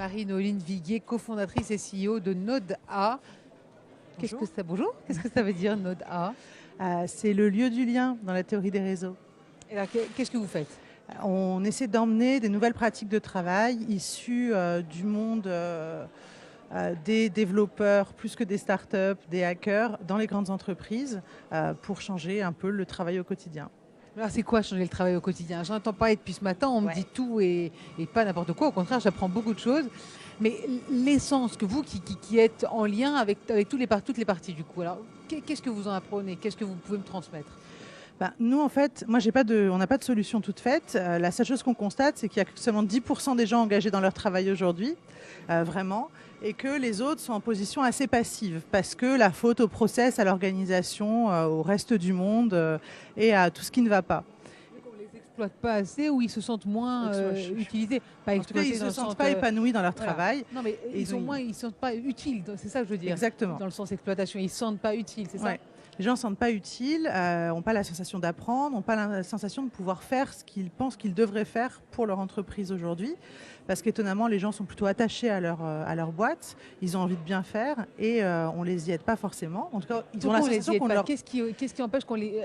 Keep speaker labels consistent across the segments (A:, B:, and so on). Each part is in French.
A: Marie-Noéline Viguier, cofondatrice et CEO de Node A. Bonjour. Qu'est-ce que ça veut dire Node A?
B: C'est le lieu du lien dans la théorie des réseaux.
A: Et alors, qu'est-ce que vous faites?
B: On essaie d'emmener des nouvelles pratiques de travail issues du monde des développeurs, plus que des startups, des hackers, dans les grandes entreprises pour changer un peu le travail au quotidien.
A: Alors, c'est quoi changer le travail au quotidien? Je n'entends pas depuis ce matin, on me dit tout et pas n'importe quoi. Au contraire, j'apprends beaucoup de choses. Mais l'essence, que vous qui êtes en lien avec toutes les parties du coup, alors qu'est-ce que vous en apprenez? Qu'est-ce que vous pouvez me transmettre?
B: Nous, en fait, on n'a pas de solution toute faite. La seule chose qu'on constate, c'est qu'il y a seulement 10% des gens engagés dans leur travail aujourd'hui, vraiment, et que les autres sont en position assez passive, parce que la faute au process, à l'organisation, au reste du monde et à tout ce qui ne va pas.
A: On les exploite pas assez ou ils se sentent moins utilisés.
B: En tout cas, ils ne se sentent pas épanouis dans leur travail.
A: Non, mais ils ne se sentent pas utiles, c'est ça que je veux dire.
B: Exactement.
A: Dans le sens exploitation, ils ne se sentent pas utiles, c'est ça?
B: Les gens ne se sentent pas utiles, n'ont pas la sensation d'apprendre, n'ont pas la sensation de pouvoir faire ce qu'ils pensent qu'ils devraient faire pour leur entreprise aujourd'hui. Parce qu'étonnamment, les gens sont plutôt attachés à leur boîte, ils ont envie de bien faire et on ne les y aide pas forcément. En tout cas, ils ont la sensation qu'on leur...
A: Qu'est-ce qui empêche qu'on les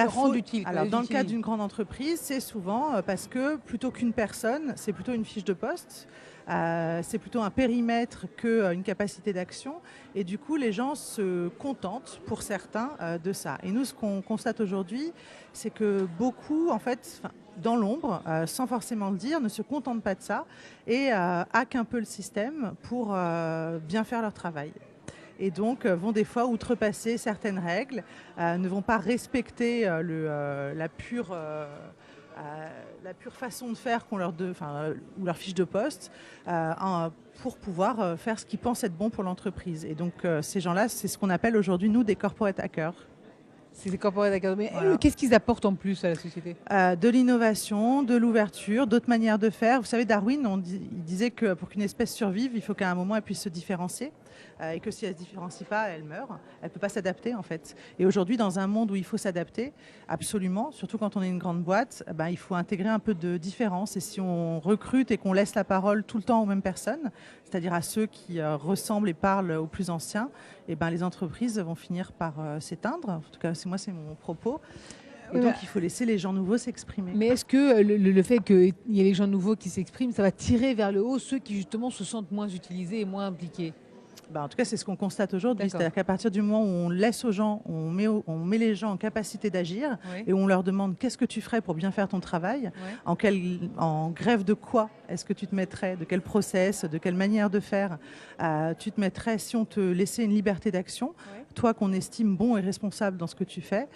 B: rende
A: utiles?
B: Alors, dans le cas d'une grande entreprise, c'est souvent parce que plutôt qu'une personne, c'est plutôt une fiche de poste. C'est plutôt un périmètre qu'une capacité d'action. Et du coup, les gens se contentent, pour certains, de ça. Et nous, ce qu'on constate aujourd'hui, c'est que beaucoup, en fait, dans l'ombre, sans forcément le dire, ne se contentent pas de ça et hackent un peu le système pour bien faire leur travail. Et donc vont des fois outrepasser certaines règles, ne vont pas respecter la pure façon de faire ou leur fiche de poste pour pouvoir faire ce qu'ils pensent être bon pour l'entreprise. Et donc ces gens-là, c'est ce qu'on appelle aujourd'hui, nous, des corporate hackers.
A: C'est des corporate hackers. Mais qu'est-ce qu'ils apportent en plus à la société?
B: De l'innovation, de l'ouverture, d'autres manières de faire. Vous savez, Darwin, il disait que pour qu'une espèce survive, il faut qu'à un moment, elle puisse se différencier. Et que si elle ne se différencie pas, elle meurt. Elle ne peut pas s'adapter, en fait. Et aujourd'hui, dans un monde où il faut s'adapter, absolument, surtout quand on est une grande boîte, il faut intégrer un peu de différence. Et si on recrute et qu'on laisse la parole tout le temps aux mêmes personnes, c'est-à-dire à ceux qui ressemblent et parlent aux plus anciens, les entreprises vont finir par s'éteindre. En tout cas, c'est mon propos. Et donc, il faut laisser les gens nouveaux s'exprimer.
A: Mais est-ce que le fait qu'il y ait les gens nouveaux qui s'expriment, ça va tirer vers le haut ceux qui, justement, se sentent moins utilisés et moins impliqués?
B: En tout cas, c'est ce qu'on constate aujourd'hui. C'est-à-dire qu'à partir du moment où on laisse aux gens, on met les gens en capacité d'agir et on leur demande qu'est-ce que tu ferais pour bien faire ton travail, en grève de quoi est-ce que tu te mettrais, de quel process, de quelle manière de faire tu te mettrais si on te laissait une liberté d'action. Toi qu'on estime bon et responsable dans ce que tu fais,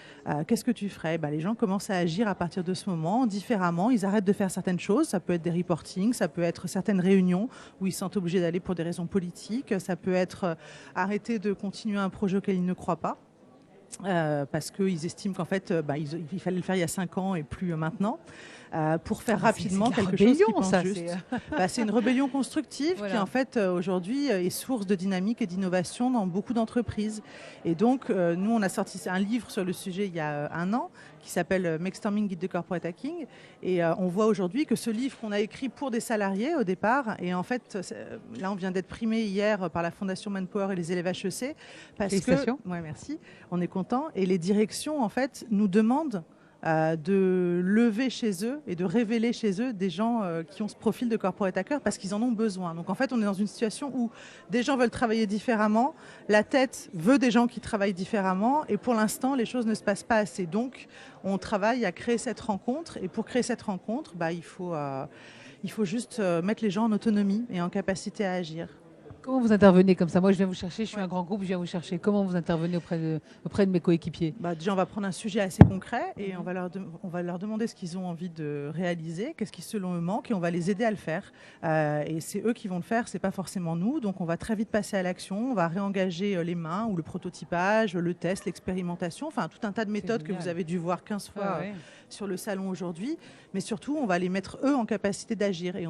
B: qu'est-ce que tu ferais? Les gens commencent à agir à partir de ce moment différemment. Ils arrêtent de faire certaines choses. Ça peut être des reportings, ça peut être certaines réunions où ils se sentent obligés d'aller pour des raisons politiques. Ça peut être arrêter de continuer un projet auquel ils ne croient pas. Parce qu'ils estiment qu'en fait, il fallait le faire il y a 5 ans et plus maintenant, pour faire rapidement quelque chose qu'ils pensent juste. C'est une rébellion constructive qui, en fait, aujourd'hui, est source de dynamique et d'innovation dans beaucoup d'entreprises. Et donc, nous, on a sorti un livre sur le sujet il y a 1 an qui s'appelle Maxstorming Guide de Corporate Hacking. Et on voit aujourd'hui que ce livre qu'on a écrit pour des salariés au départ, et en fait, là, on vient d'être primé hier par la Fondation Manpower et les élèves HEC.
A: Félicitations.
B: Ouais, merci. On est content. Et les directions, en fait, nous demandent de lever chez eux et de révéler chez eux des gens qui ont ce profil de corporate hacker parce qu'ils en ont besoin. Donc en fait, on est dans une situation où des gens veulent travailler différemment, la tête veut des gens qui travaillent différemment et pour l'instant, les choses ne se passent pas assez. Donc on travaille à créer cette rencontre et pour créer cette rencontre, il faut juste mettre les gens en autonomie et en capacité à agir.
A: Comment vous intervenez comme ça? Moi, je viens vous chercher, je suis un grand groupe, je viens vous chercher. Comment vous intervenez auprès de mes coéquipiers?
B: Déjà, on va prendre un sujet assez concret et on va leur demander ce qu'ils ont envie de réaliser, qu'est-ce qui selon eux manque et on va les aider à le faire. Et c'est eux qui vont le faire, c'est pas forcément nous. Donc, on va très vite passer à l'action, on va réengager les mains ou le prototypage, le test, l'expérimentation, enfin tout un tas de méthodes que vous avez dû voir 15 fois sur le salon aujourd'hui. Mais surtout, on va les mettre eux en capacité d'agir et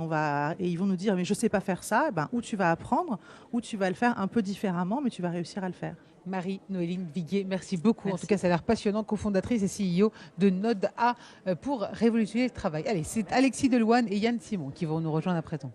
B: ils vont nous dire mais je sais pas faire ça. Où tu vas apprendre, ou tu vas le faire un peu différemment, mais tu vas réussir à le faire.
A: Marie-Noéline Viguier, merci beaucoup.
B: Merci.
A: En tout cas, ça a l'air passionnant, cofondatrice et CEO de Node A pour révolutionner le travail. Allez, c'est Alexis Delouane et Yann Simon qui vont nous rejoindre à présent.